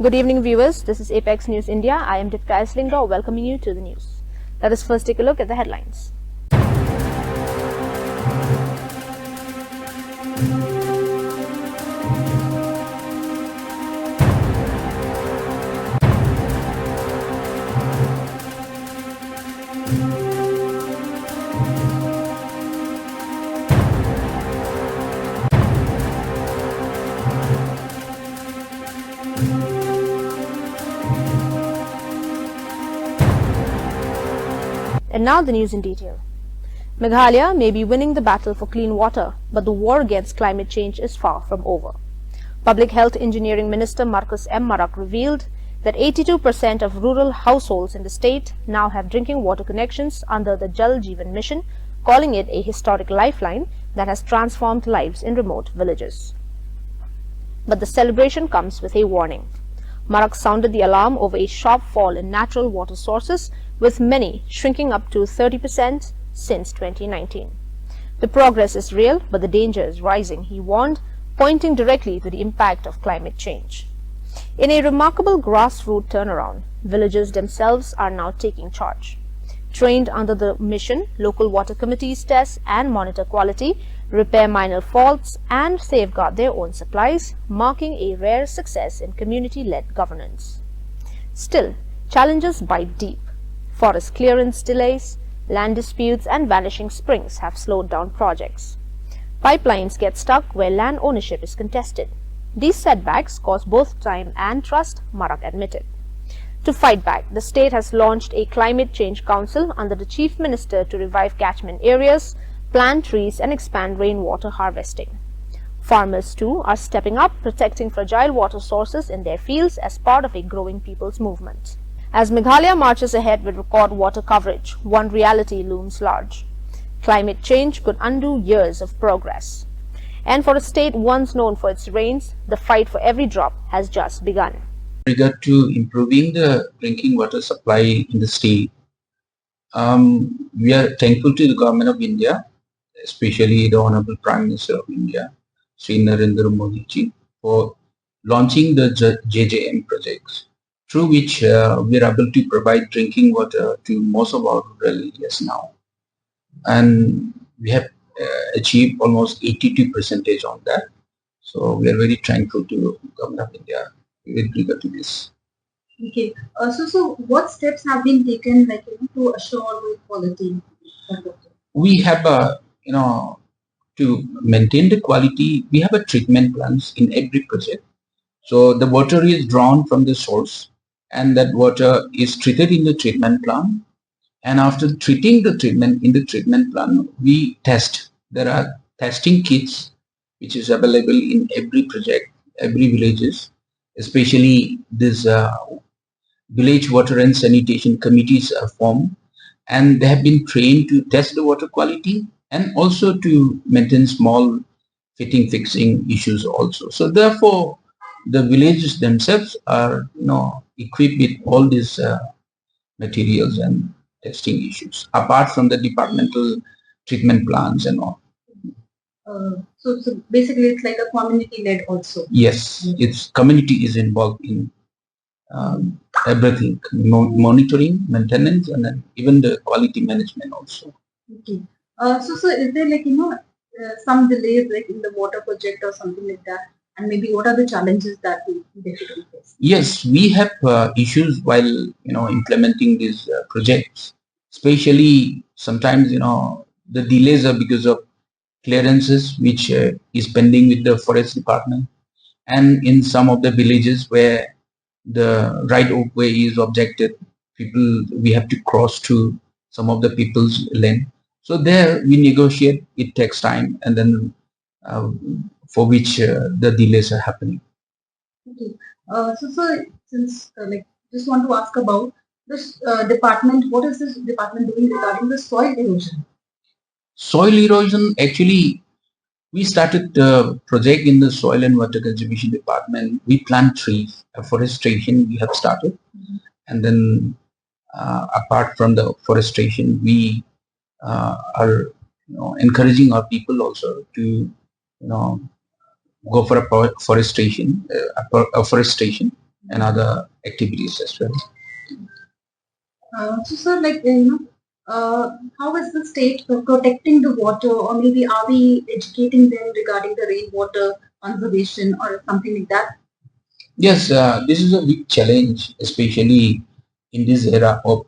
Good evening, viewers. This is Apex News India. I am Dipta Eslinga, welcoming you to the news. Let us first take a look at the headlines. And now the news in detail. Meghalaya may be winning the battle for clean water, but the war against climate change is far from over. Public Health Engineering Minister Marcus M. Marak revealed that 82% of rural households in the state now have drinking water connections under the Jal Jeevan Mission, calling it a historic lifeline that has transformed lives in remote villages. But the celebration comes with a warning. Marak sounded the alarm over a sharp fall in natural water sources, with many shrinking up to 30% since 2019. The progress is real, but the danger is rising, he warned, pointing directly to the impact of climate change. In a remarkable grassroots turnaround, villagers themselves are now taking charge. Trained under the mission, local water committees test and monitor quality, repair minor faults, and safeguard their own supplies, marking a rare success in community-led governance. Still, challenges bite deep. Forest clearance delays, land disputes, and vanishing springs have slowed down projects. Pipelines get stuck where land ownership is contested. These setbacks cost both time and trust, Marak admitted. To fight back, the state has launched a climate change council under the chief minister to revive catchment areas, plant trees, and expand rainwater harvesting. Farmers too are stepping up, protecting fragile water sources in their fields as part of a growing people's movement. As Meghalaya marches ahead with record water coverage, one reality looms large. Climate change could undo years of progress. And for a state once known for its rains, the fight for every drop has just begun. With regard to improving the drinking water supply in the state, we are thankful to the Government of India, especially the Honorable Prime Minister of India, Sri Narendra Modi ji, for launching the JJM projects, through which we are able to provide drinking water to most of our rural areas now. And we have achieved almost 82% on that. So we are very thankful to Government of India with regard to this. Okay. So what steps have been taken, to assure the quality of water? We have to maintain the quality, we have a treatment plants in every project. So the water is drawn from the source, and that water is treated in the treatment plant. And after treating the treatment in the treatment plant, we test. There are testing kits which is available in every project, every villages, especially this village water and sanitation committees are formed, and they have been trained to test the water quality and also to maintain small fixing issues also. So therefore, the villages themselves are equipped with all these materials and testing issues, apart from the departmental treatment plants and all. So basically it's like a community-led also. Yes, its community is involved in everything, monitoring, maintenance, and then even the quality management also. Okay. So is there some delays in the water project or something like that? And maybe what are the challenges that we basically face? Yes, we have issues while implementing these projects. Especially sometimes the delays are because of clearances which is pending with the forest department, and in some of the villages where the right of way is objected, we have to cross to some of the people's land. So there we negotiate, it takes time, and then for which the delays are happening. Okay. So since just want to ask about this department, what is this department doing regarding the soil erosion? Soil erosion, actually, we started the project in the soil and water conservation department. We plant trees, afforestation we have started, and then apart from the forestation, we are encouraging our people also to go for a forestation, and other activities as well. So, sir, like, how is the state protecting the water, or maybe are we educating them regarding the rainwater conservation or something like that? Yes, this is a big challenge, especially in this era of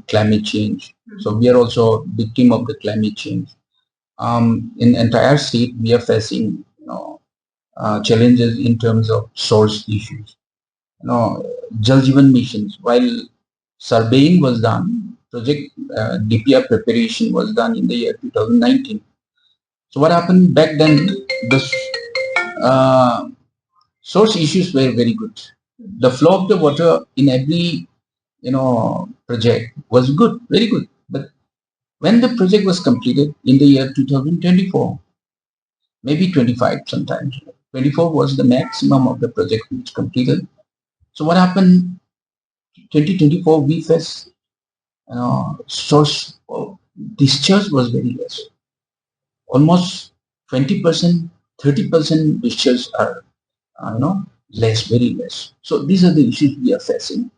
climate change. So we are also victim of the climate change. In entire state, we are facing challenges in terms of source issues. Jal Jeevan missions. While surveying was done, project DPR preparation was done in the year 2019. So what happened back then? The source issues were very good. The flow of the water in every project was good, very good. But when the project was completed in the year 2024, maybe 25 sometimes, 24 was the maximum of the project which completed. So what happened? 2024 we faced source discharge was very less. Almost 20%, 30% discharge are less, very less. So these are the issues we are facing.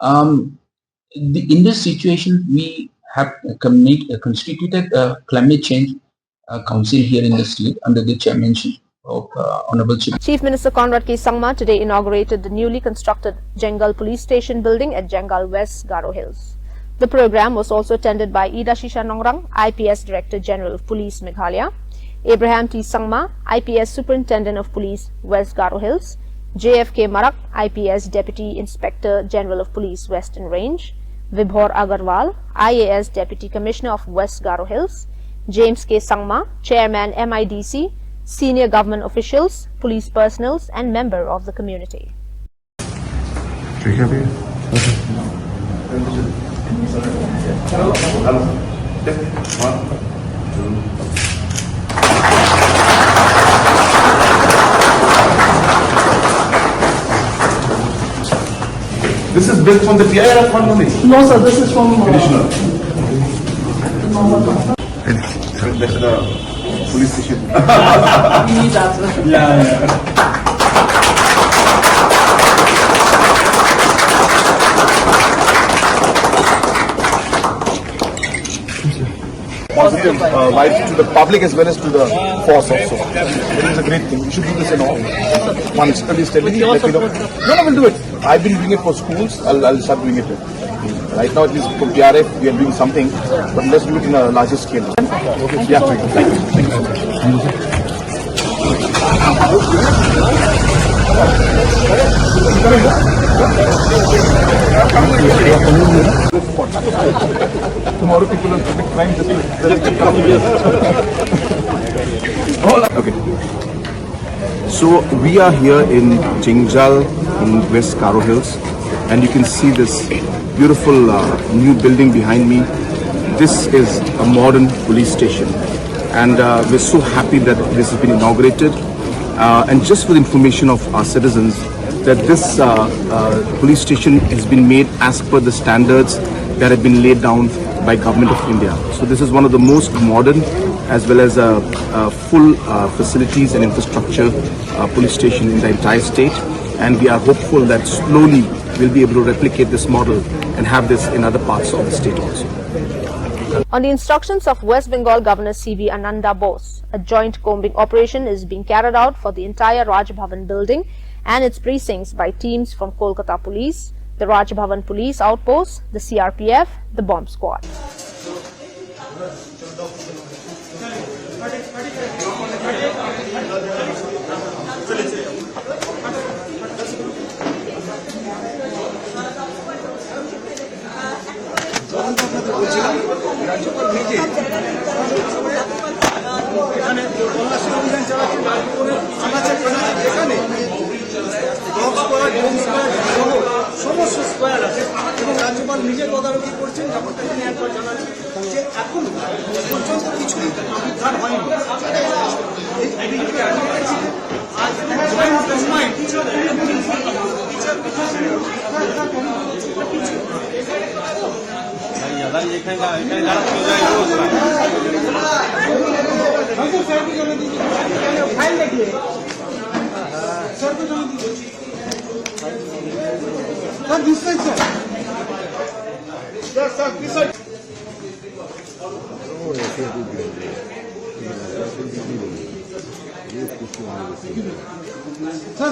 In this situation, we have constituted a climate change council here in the state under the chairmanship of Honorable Chief Minister Conrad K. Sangma today inaugurated the newly constructed Jengal Police Station building at Jengal West, Garo Hills. The program was also attended by Ida Shisha Nongrang, IPS Director General of Police Meghalaya, Abraham T. Sangma, IPS Superintendent of Police West Garo Hills, JFK Marak, IPS Deputy Inspector General of Police Western Range, Vibhor Agarwal, IAS Deputy Commissioner of West Garo Hills, James K. Sangma, Chairman MIDC, senior government officials, police personnel, and member of the community. This is built from the PIR fund only? No, sir, this is from additional. That's the police station. we need that, sir. Yeah. Positive vibes to the public as well as to the force also. It is a great thing. We should do this in all. One study steadily. No, we'll do it. I've been doing it for schools. I'll start doing it. Right now, at least for PRF, we are doing something, but let's do it in a larger scale. Okay. Yeah. Thank you. Thank you so much. Tomorrow people will commit crime this way. Okay. So we are here in Jengal in West Garo Hills, and you can see this beautiful new building behind me. This is a modern police station, and we're so happy that this has been inaugurated. And just for the information of our citizens, that this police station has been made as per the standards that have been laid down by Government of India. So this is one of the most modern as well as full facilities and infrastructure police station in the entire state, and we are hopeful that slowly we'll be able to replicate this model and have this in other parts of the state also. On the instructions of West Bengal Governor C.V. Ananda Bose, a joint combing operation is being carried out for the entire Raj Bhavan building and its precincts by teams from Kolkata Police, the Raj Bhavan Police Outpost, the CRPF, the Bomb Squad. সমস্ত square আছে এবং রাজ্যপাল নিজে তদারকি করছেন। ব্যাপারটা তিনি একবার জানালেন যে এখন পর্যন্ত কিছুই উদ্ধার হয়নি। ফাইল দেখিয়ে Sir, this side, sir. Sir, this side.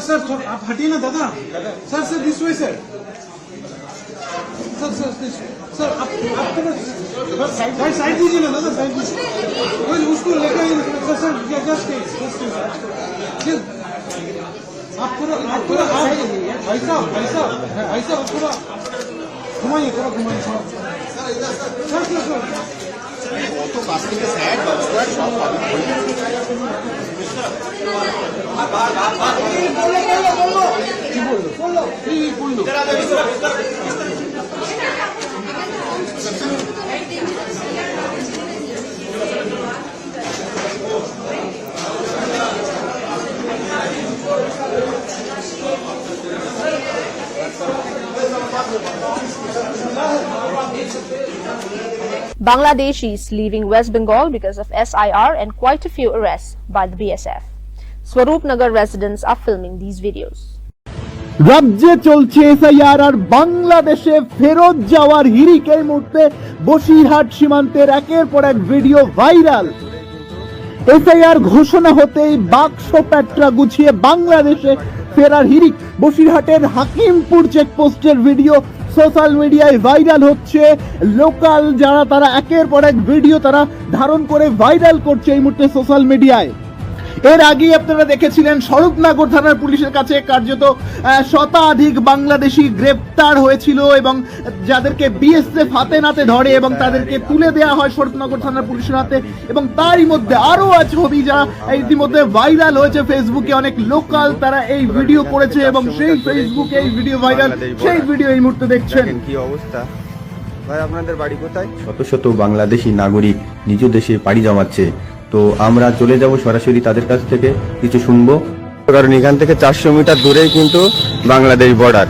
Sir, आप हटिए ना दादा. Sir, this way, sir. Sir, this way. Sir, आप साइड दीजिए ना दादा, साइड दीजिए. उसको लेकर आइए. Sir, just stay. आप पूरा भाई साहब पूरा घुमाइए. सर. तो पास के साइड बोलो. Bangladeshis leaving West Bengal because of SIR and quite a few arrests by the BSF. Swaroop Nagar residents are filming these videos. রাজ্যে চলছে এসআইআর আর বাংলাদেশে ফেরত যাওয়ার হিড়িক এই মুহূর্তে বসিরহাট সীমান্তের একের পর এক ভিডিও ভাইরাল। এসআইআর ঘোষণা হতেই বাক্স প্যাট্রা গুছিয়ে বাংলাদেশে ফেরার হিড়িক। বসিরহাটের হাকিমপুর চেকপোস্টের ভিডিও সোশ্যাল মিডিয়ায় ভাইরাল হচ্ছে। লোকাল যারা তারা একের পর এক ভিডিও তারা ধারণ করে ভাইরাল করছে এই মুহূর্তে সোশ্যাল মিডিয়ায়। এর আগেই আপনারা দেখেছিলেন স্বরূপনগর থানার পুলিশের কাছে কার্যত শতাধিক বাংলাদেশি গ্রেপ্তার হয়েছিল এবং যাদেরকে বিএসএফ হাতে নাতে ধরে এবং তাদেরকে তুলে দেওয়া হয় স্বরূপনগর থানার পুলিশের হাতে। এবং তারই মধ্যে আরো ছবি যা ইতিমধ্যে ভাইরাল হয়েছে ফেসবুকে, অনেক লোকাল তারা এই ভিডিও করেছে এবং সেই ফেসবুকে এই ভিডিও ভাইরাল, সেই ভিডিও এই মুহূর্তে দেখছেন। কি অবস্থা ভাই, আপনাদের বাড়ি কোথায়? শত শত বাংলাদেশি নাগরিক নিজ দেশে পাড়ি জমাচ্ছে, তো আমরা চলে যাব সরাসরি তাদের কাছ থেকে কিছু শুনবো, কারণ এখান থেকে 400 মিটার দূরেই কিন্তু বাংলাদেশ বর্ডার।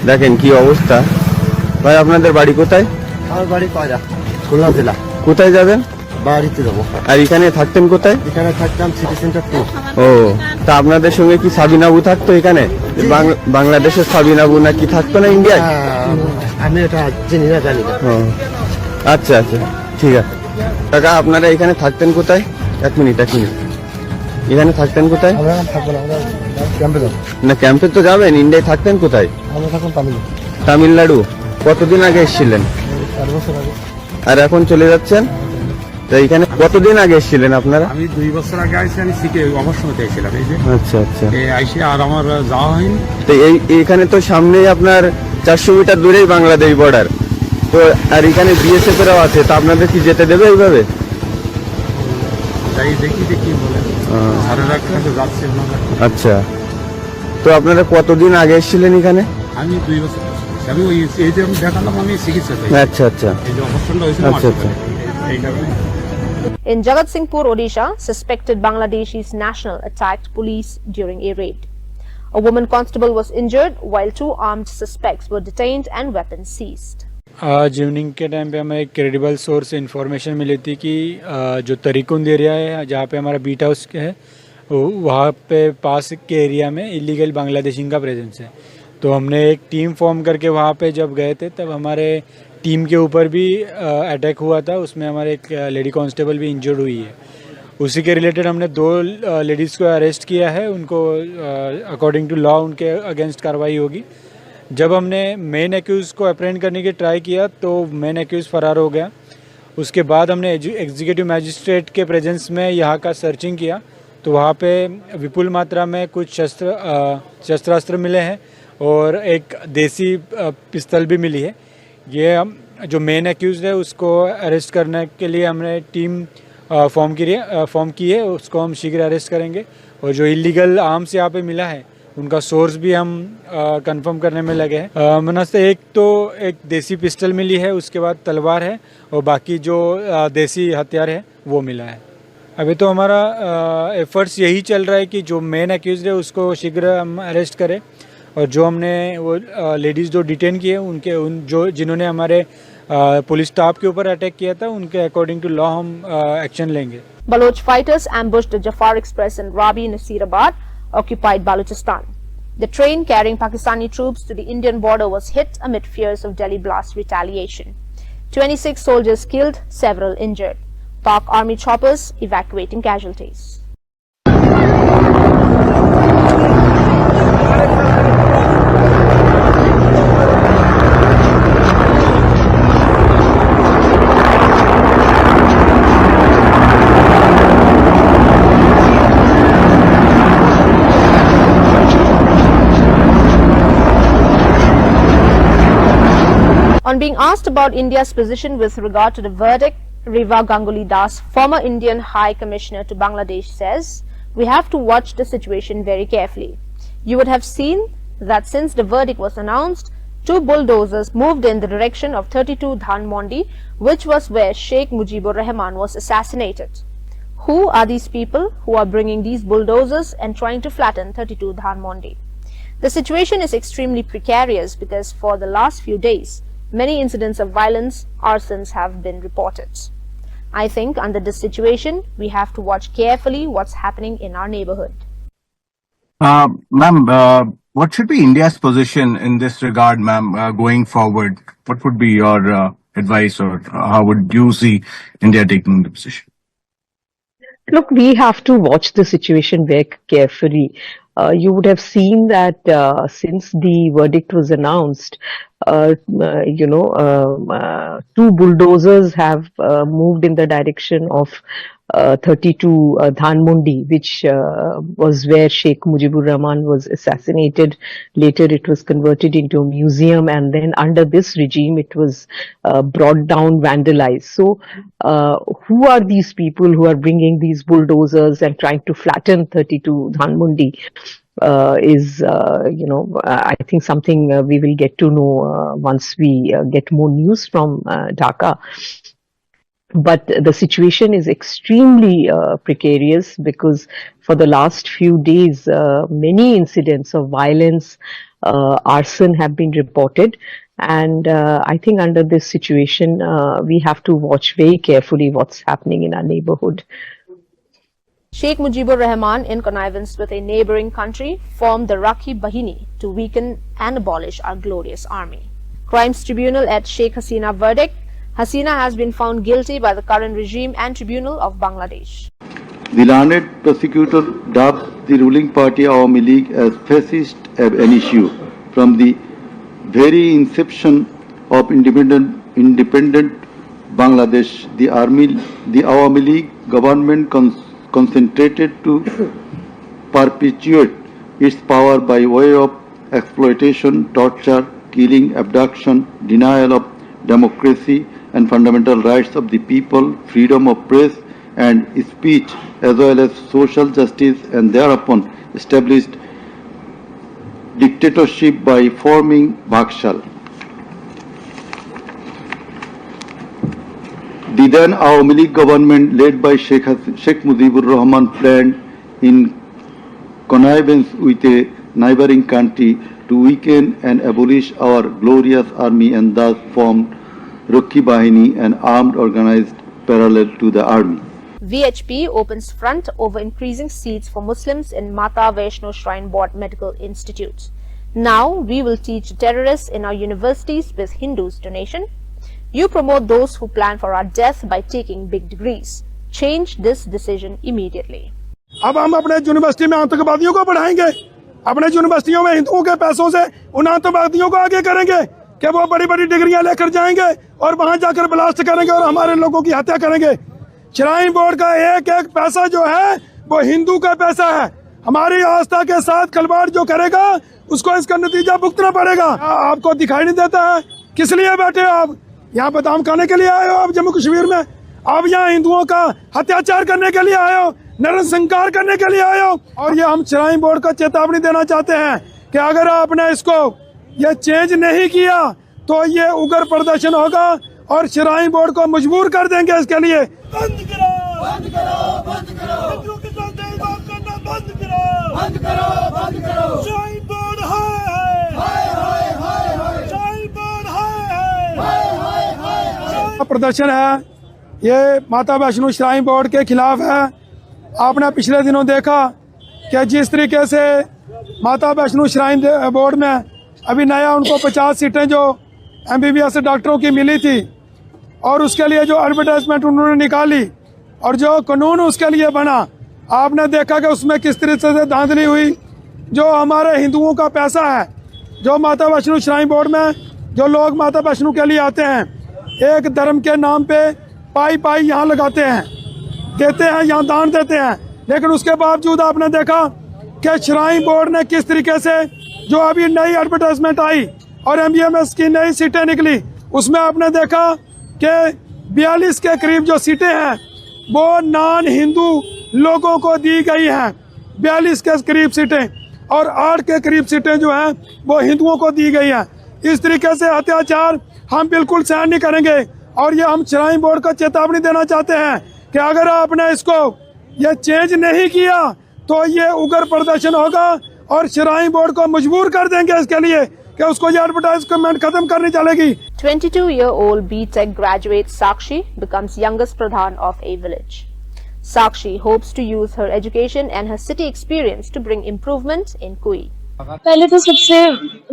দেখেন কি অবস্থা। ভাই আপনাদের বাড়ি কোথায়? আমার বাড়ি পায়রা, খুলনা জেলা। কোথায় যাবেন? বাড়িতে যাবো। আর এখানে থাকতেন কোথায়? এখানে থাকতাম সিটি সেন্টার 2। ও, তা আপনাদের সঙ্গে কি সাবিনাবু থাকতো এখানে? বাংলাদেশের সাবিনাবু নাকি থাকতো না ইন্ডিয়ায়? আমি এটা চিনি না, জানি না। ও আচ্ছা, ঠিক আছে। কাকা আপনারা এখানে থাকতেন কোথায়? এক মিনিট। এখানে থাকতেন কোথায়? আমরা থাকবো না, আমরা ক্যাম্পে যাবো। না ক্যাম্পে তো যাবেন, ইন্ডিয়ায় থাকতেন কোথায়? আমরা থাকুন তামিলনাড়ু। কতদিন আগে এসেছিলেন? 4 বছর আগে। আর এখন চলে যাচ্ছেন? তো এখানে কতদিন আগে এসেছিলেন আপনারা? আমি 2 বছর আগে আইসি, আমি শিখে অবসরতে এসেছিলাম। এই যে আচ্ছা আইসি আর আমার যাওয়া হয়নি। তো এইখানে তো সামনেই আপনার 400 মিটার দূরেই বাংলাদেশ বর্ডার, তো আর এখানে বিএসএফ এরাও আছে, তা আপনাদের কি যেতে দেবে এইভাবে? যাই দেখি বলে সারা রাত যাচ্ছে। আচ্ছা, তো আপনারা কতদিন আগে এসেছিলেন এখানে? আমি 2 বছর, আমি ওই এই যে আমি দেখালাম, আমি চিকিৎসা চাই। আচ্ছা এই যে অবসরটা হয়েছিল এই কারণে। In Jagatsinghpur, Odisha, suspected Bangladeshis national attacked police during a raid. A woman constable was injured while 2 armed suspects were detained and weapons seized. आज इवनिंग के टाइम पे हमें एक क्रेडिबल सोर्स से इन्फॉर्मेशन मिली थी कि जो तरीकुंद एरिया है जहाँ पे हमारा बीट हाउस है, वहाँ पे पास के एरिया में इलीगल बांग्लादेशी का प्रेजेंस है। तो हमने एक टीम फॉर्म करके वहाँ पे जब गए थे, तब हमारे टीम के ऊपर भी अटैक हुआ था। उसमें हमारे एक लेडी कांस्टेबल भी इंजर्ड हुई है। उसी के रिलेटेड हमने 2 लेडीज़ को अरेस्ट किया है। उनको अकॉर्डिंग टू लॉ उनके अगेंस्ट कार्रवाई होगी। जब हमने मेन एक्यूज़ को अप्रेंड करने की ट्राई किया तो मेन एक्यूज़ फरार हो गया। उसके बाद हमने एग्जीक्यूटिव मैजिस्ट्रेट के प्रेजेंस में यहाँ का सर्चिंग किया, तो वहाँ पे विपुल मात्रा में कुछ शस्त्रास्त्र मिले हैं और एक देसी पिस्तल भी मिली है। ये हम जो मेन एक्यूज़ है उसको अरेस्ट करने के लिए हमने टीम फॉर्म की है, उसको हम शीघ्र अरेस्ट करेंगे। और जो इलीगल आर्म्स यहाँ पे मिला है उनका सोर्स भी हम कंफर्म करने में लगे हैं। मनस्ते एक देसी पिस्टल मिली है, उसके बाद तलवार है और बाकी जो देसी हथियार है वो मिला है। अभी तो हमारा एफर्ट्स यही चल रहा है कि जो मेन एक्यूज़ है उसको शीघ्र हम अरेस्ट करें, और जो हमने वो लेडीज़ जो डिटेन किए जिन्होंने हमारे पुलिस स्टाफ के ऊपर अटैक किया था, उनके अकॉर्डिंग टू लॉ हम एक्शन लेंगे। Baloch fighters ambushed the Jafar Express in Rabi Nasirabad, occupied Balochistan. The train carrying Pakistani troops to the Indian border was hit amid fears of Delhi blast retaliation. 26 soldiers killed, several injured. Pak Army choppers evacuating casualties. On being asked about India's position with regard to the verdict, Riva Ganguly Das, former Indian High Commissioner to Bangladesh, says, "We have to watch the situation very carefully. You would have seen that since the verdict was announced, 2 bulldozers moved in the direction of 32 Dhanmondi, which was where Sheikh Mujibur Rahman was assassinated. Who are these people who are bringing these bulldozers and trying to flatten 32 Dhanmondi? The situation is extremely precarious because for the last few days, many incidents of violence, arsons have been reported. I think under this situation, we have to watch carefully what's happening in our neighborhood." Ma'am, what should be India's position in this regard, ma'am, going forward? What would be your advice, or how would you see India taking the position? Look, we have to watch the situation very carefully. You would have seen that since the verdict was announced, 2 bulldozers have moved in the direction of 32 Dhanmondi, which was where Sheikh Mujibur Rahman was assassinated. Later it was converted into a museum, and then under this regime it was brought down, vandalized. So who are these people who are bringing these bulldozers and trying to flatten 32 Dhanmondi? I think something we will get to know once we get more news from Dhaka. But the situation is extremely precarious because for the last few days, many incidents of violence, arson have been reported. And I think under this situation, we have to watch very carefully what's happening in our neighborhood. Sheikh Mujibur Rahman, in connivance with a neighboring country, formed the Rakhi Bahini to weaken and abolish our glorious army. Crimes Tribunal at Sheikh Hasina verdict. Hasina has been found guilty by the current regime and tribunal of Bangladesh. The learned prosecutor dubbed the ruling party Awami League as fascist ab initio. From the very inception of independent Bangladesh, the Awami League government concentrated to perpetuate its power by way of exploitation, torture, killing, abduction, denial of democracy and fundamental rights of the people, freedom of press and speech, as well as social justice, and thereupon established dictatorship by forming Bhakshal. The then Awami League government, led by Sheikh Mujibur Rahman, planned in connivance with a neighboring country to weaken and abolish our glorious army, and thus formed Rakhi Bahini, an armed organized parallel to the army. VHP opens front over increasing seats for Muslims in Mata Vaishno Shrine Board Medical Institute. Now we will teach terrorists in our universities with Hindus' donation. You promote those who plan for our death by taking big degrees. Change this decision immediately. अब हम अपने university में आतंकवादियों को बढ़ाएंगे, अपने यूनिवर्सिटियों में हिंदुओं के पैसों से उन आतंकवादियों को आगे करेंगे कि वो बड़ी बड़ी डिग्रियां लेकर जाएंगे और वहां जाकर ब्लास्ट करेंगे और हमारे लोगों की हत्या करेंगे। श्राइन बोर्ड का एक एक पैसा जो है वो हिंदू का पैसा है। हमारी आस्था के साथ खिलवाड़ जो करेगा उसको इसका नतीजा भुगतना पड़ेगा। आपको दिखाई नहीं देता है? किस लिए बैठे आप? यहाँ बादाम खाने के लिए आए हो आप जम्मू कश्मीर में? आप यहाँ हिंदुओं का अत्याचार करने के लिए आए हो, नरसंहार करने के लिए आए हो। और ये हम श्राइन बोर्ड को चेतावनी देना चाहते हैं कि अगर आपने इसको ये चेंज नहीं किया तो ये उग्र प्रदर्शन होगा और श्राइन बोर्ड को मजबूर कर देंगे इसके लिए। बंद करो, बंद करो, बंद करो, हिंदुओं के साथ भेदभाव करना बंद करो, बंद करो, बंद करो। श्राइन बोर्ड हाय हाय हाय हाय हाय, श्राइन बोर्ड हाय हाय हाय हाय। प्रदर्शन है ये माता वैष्णो श्राइन बोर्ड के खिलाफ है। आपने पिछले दिनों देखा कि जिस तरीके से माता वैष्णो श्राइन बोर्ड में अभी नया उनको 50 सीटें जो MBBS डॉक्टरों की मिली थी और उसके लिए जो एडवर्टाइजमेंट उन्होंने निकाली और जो कानून उसके लिए बना, आपने देखा कि उसमें किस तरीके से धांधली हुई। जो हमारे हिंदुओं का पैसा है, जो माता वैष्णो श्राइन बोर्ड में जो लोग माता वैष्णो के लिए आते हैं, एक धर्म के नाम पे पाई यहाँ लगाते हैं, देते हैं, यहाँ दान देते हैं, लेकिन उसके बावजूद आपने देखा कि श्राइन बोर्ड ने किस तरीके से जो अभी नई एडवर्टाइजमेंट आई और MBBS की नई सीटें निकली, उसमें आपने देखा कि 42 के करीब जो सीटें हैं वो नॉन हिंदू लोगों को दी गई हैं। 42 के करीब सीटें और 8 के करीब सीटें जो हैं वो हिंदुओं को दी गई हैं। इस तरीके से अत्याचार हम बिल्कुल सहन नहीं करेंगे और ये हम श्राइन बोर्ड को चेतावनी देना चाहते हैं कि अगर आपने इसको ये चेंज नहीं किया तो ये उग्र प्रदर्शन होगा और श्राइन बोर्ड को मजबूर कर देंगे इसके लिए कि उसको ये एडवर्टाइजमेंट खत्म करनी चलेगी। 22-year-old B.Tech graduate Sakshi becomes youngest Pradhan of a village. Sakshi hopes to use her education and her city experience to bring improvement in Kui. पहले तो सबसे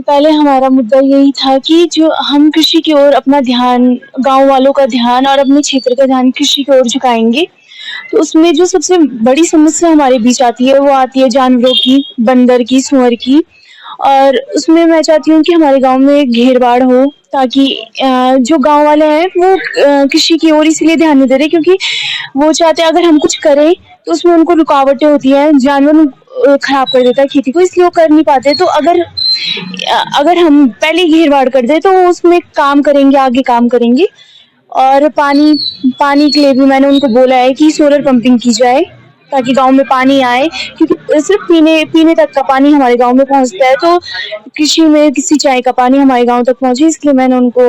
पहले हमारा मुद्दा यही था कि जो हम कृषि की ओर अपना ध्यान, गांव वालों का ध्यान और अपने क्षेत्र का ध्यान कृषि की ओर झुकाएंगे, तो उसमें जो सबसे बड़ी समस्या हमारे बीच आती है वो आती है जानवरों की, बंदर की, सुअर की। और उसमें मैं चाहती हूँ कि हमारे गांव में घेरबाड़ हो ताकि जो गांव वाले हैं वो कृषि की ओर इसलिए ध्यान नहीं दे रहे क्योंकि वो चाहते हैं अगर हम कुछ करें तो उसमें उनको रुकावटें होती हैं, जानवर खराब कर देता है खेती को, इसलिए वो कर नहीं पाते। तो अगर हम पहले घेरबाड़ कर दे तो वो उसमें काम करेंगे, आगे काम करेंगे। और पानी के लिए भी मैंने उनको बोला है कि सोलर पंपिंग की जाए ताकि गांव में पानी आए, क्योंकि सिर्फ पीने तक का पानी हमारे गांव में पहुंचता है, तो कृषि में सिंचाई का पानी हमारे गांव तक पहुंचे, इसलिए मैंने उनको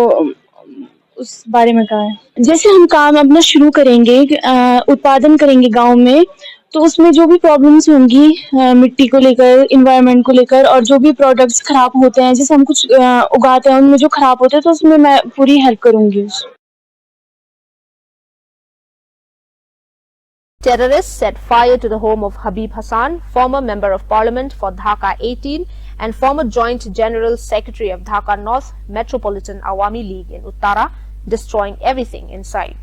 उस बारे में कहा है। जैसे हम काम अपना शुरू करेंगे, उत्पादन करेंगे गांव में, तो उसमें जो भी प्रॉब्लम्स होंगी मिट्टी को लेकर, इन्वायरमेंट को लेकर, और जो भी प्रोडक्ट्स खराब होते हैं, जैसे हम कुछ उगाते हैं उनमें जो खराब होते हैं, तो उसमें मैं पूरी हेल्प करूंगी। Terrorists set fire to the home of Habib Hassan, former Member of Parliament for Dhaka 18 and former Joint General Secretary of Dhaka North Metropolitan Awami League in Uttara, destroying everything inside.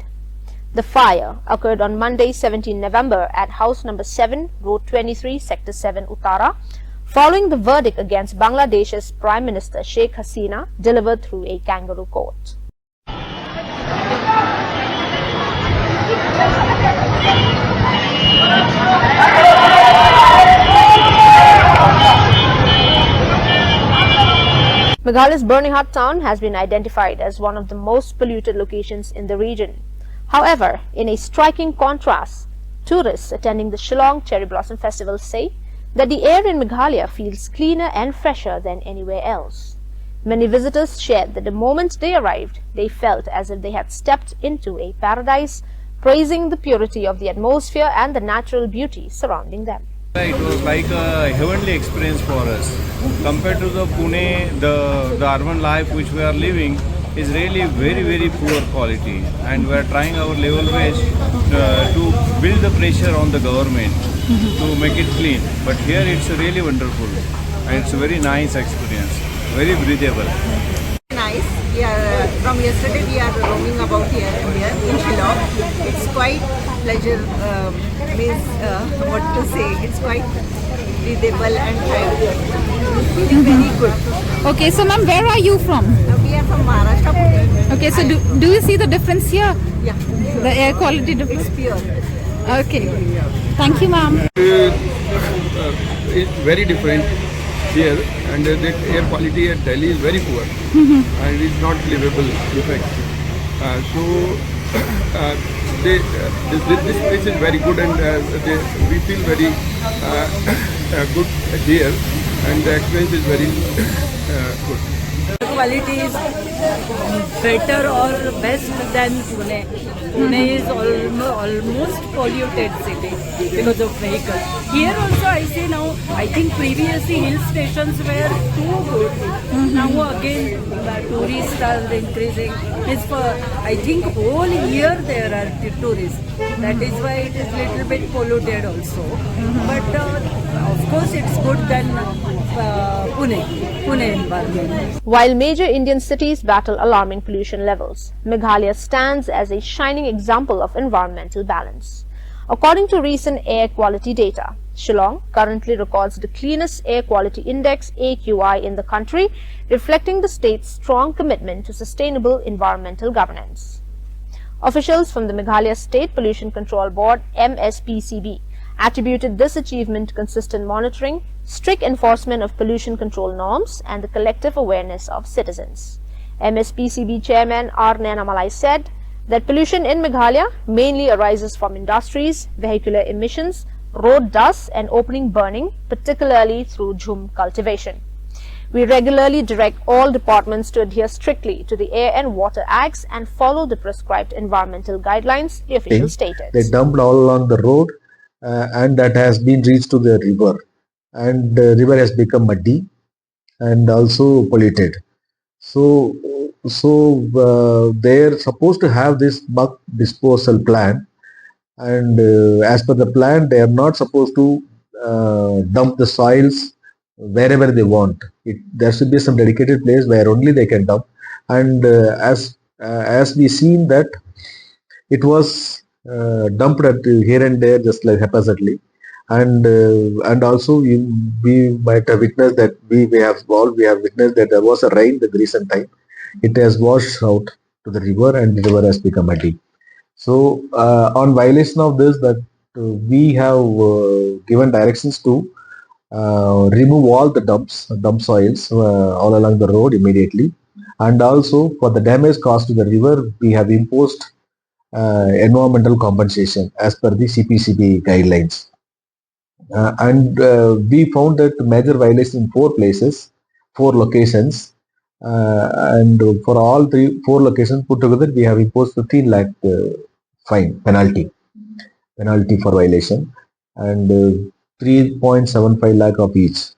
The fire occurred on Monday, 17 November at house number 7, Road 23, Sector 7, Uttara, following the verdict against Bangladesh's Prime Minister Sheikh Hasina delivered through a kangaroo court. Meghalaya's Bernihat town has been identified as one of the most polluted locations in the region. However, in a striking contrast, tourists attending the Shillong Cherry Blossom Festival say that the air in Meghalaya feels cleaner and fresher than anywhere else. Many visitors shared that the moment they arrived, they felt as if they had stepped into a paradise, praising the purity of the atmosphere and the natural beauty surrounding them. It was like a heavenly experience for us. Compared to the Pune, the urban life which we are living is really very, very poor quality, and we are trying our level best to build the pressure on the government to make it clean. But here it's really wonderful and it's a very nice experience, very breathable. Nice. We are from yesterday we are roaming about here in Shillong. It's quite pleasure. What to say? It's quite breathable and feeling very good. Okay, so ma'am, where are you from? We are from Maharashtra, Pune. Okay, so do you see the difference here? Yeah. The air quality difference? It's pure. Okay. Thank you, ma'am. It's very different here, and the air quality at Delhi is very poor, and it's not livable, in fact. This place is very good, and we feel very good here, and the experience is very good. The quality is better or best than Pune. Pune is almost polluted city because of vehicles. Here also I see now, I think previously hill stations were too good. Now again tourists are increasing. It's for, I think whole year there are tourists. That is why it is little bit polluted also. But of course it's good than Pune environment. While major Indian cities battle alarming pollution levels, Meghalaya stands as a shining example of environmental balance. According to recent air quality data, Shillong currently records the cleanest air quality index AQI in the country, reflecting the state's strong commitment to sustainable environmental governance. Officials from the Meghalaya State Pollution Control Board MSPCB attributed this achievement to consistent monitoring, strict enforcement of pollution control norms, and the collective awareness of citizens. MSPCB Chairman R. Nainamalai said that pollution in Meghalaya mainly arises from industries, vehicular emissions, road dust, and opening burning, particularly through jhum cultivation. We regularly direct all departments to adhere strictly to the Air and Water Acts and follow the prescribed environmental guidelines, the official stated. They dumped all along the road and that has been reached to the river, and the river has become muddy and also polluted. So they're supposed to have this muck disposal plan, and as per the plan they are not supposed to dump the soils wherever they want. There should be some dedicated place where only they can dump, and as we seen that it was dumped at here and there just like haphazardly, and also we might have witnessed that we have witnessed that there was a rain the recent time. It has washed out to the river and the river has become muddy. So on violation of this, that we have given directions to remove all the dump soils all along the road immediately, and also for the damage caused to the river we have imposed environmental compensation as per the CPCB guidelines. And we found that major violation in 4 locations, and for all 4 locations put together we have imposed 15 lakh fine penalty for violation, and 3.75 lakh of each.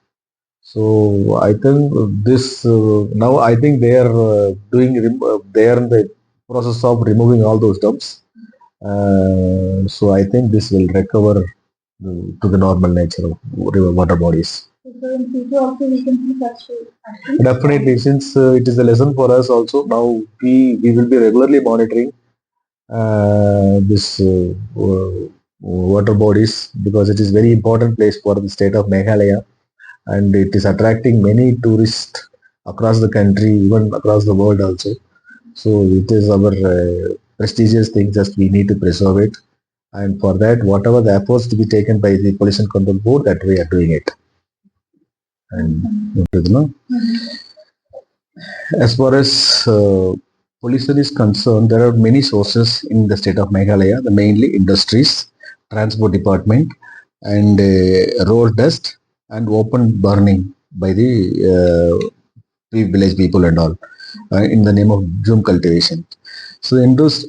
So I think this now I think they are they are in the process of removing all those dumps. So I think this will recover to the normal nature of river water bodies. So in future also we can see such action? Definitely, since it is a lesson for us also. Now we will be regularly monitoring this water bodies, because it is very important place for the state of Meghalaya, and it is attracting many tourists across the country, even across the world also. So it is our prestigious thing, just we need to preserve it, and for that whatever the efforts to be taken by the Pollution Control Board, that we are doing it. And as far as pollution is concerned, there are many sources in the state of Meghalaya, mainly industries, transport department, and road dust and open burning by the village people and all in the name of jhum cultivation. So as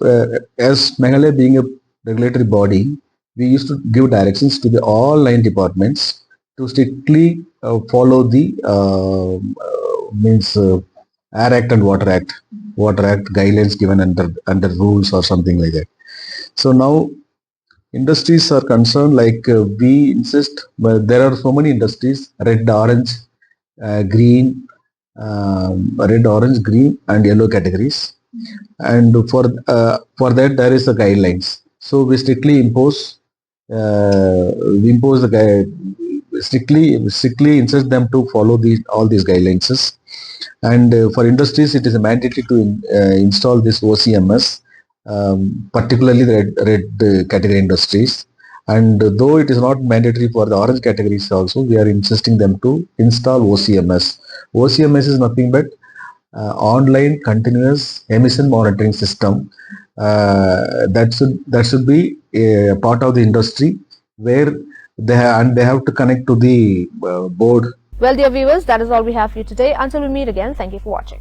Meghalaya being a regulatory body, we used to give directions to all 9 departments to strictly follow the Air Act and Water Act guidelines given under rules or something like that. So now industries are concerned, like we insist, but there are so many industries: red, orange, green, and yellow categories, and for that there is a guidelines. So we strictly impose strictly insist them to follow all these guidelines. And for industries, it is mandatory to install this OCMS, particularly the red category industries. And though it is not mandatory for the orange categories also, we are insisting them to install OCMS. OCMS is nothing but online continuous emission monitoring system. That should be a part of the industry, where they have to connect to the board. Well, dear viewers, that is all we have for you today. Until we meet again, thank you for watching.